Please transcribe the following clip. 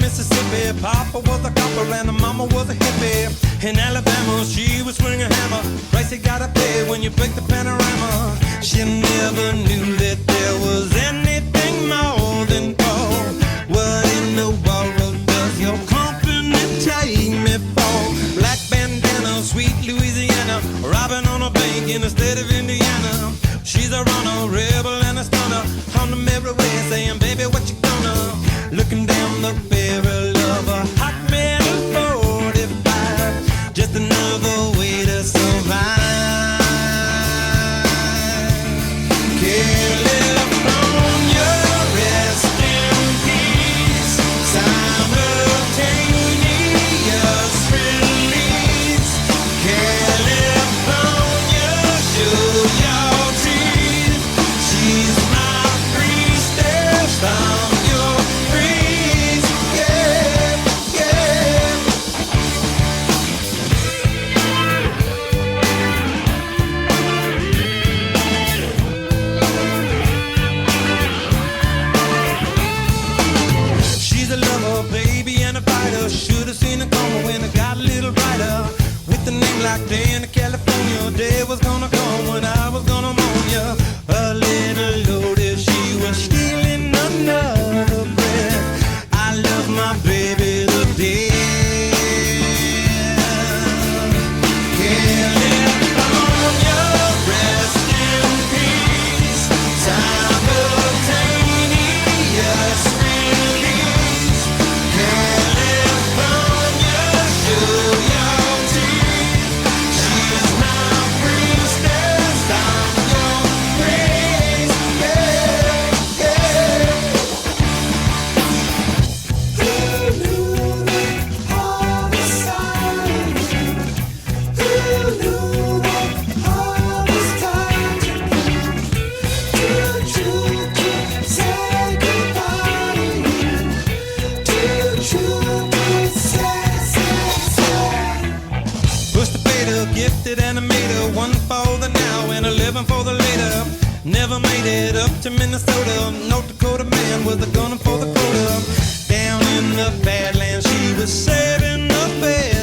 Mississippi. Papa was a copper and the mama was a hippie. In Alabama, she was swinging a hammer. Price you gotta pay when you break the panorama. She never knew that there was anything more than gold. What in the world does your company take me for? Black bandana, sweet Louisiana, Robbin on a bank in the state of Indiana. She's a runner, rebel and a stunner. On the merry way saying, baby, what you gonna? Looking down the barrel of a hot metal 45. Just another way to survive. California, rest in peace. Simultaneous release. California, show your teeth. She's my priestess. I'm your priest. Yeah, yeah. She's a lover, baby, and a fighter. Should've seen it coming when it got a little brighter. With a name like Dani California, day was gonna come when I was gonna mourn ya. A little loaded, she was stealing another breath. I love my baby to death. California, rest in peace. Simultaneous release. California, show your teeth. She's my priestess. I'm your praise. Yeah, yeah. Who knew that all this time? Who knew that all this time? Did you say goodbye? Did you say? Pushed the fader, gifted animator, one for the now and 11 for the later. Never made it up to Minnesota. North Dakota man with a gun for the quota. Down in the Badlands, she was saving the bed.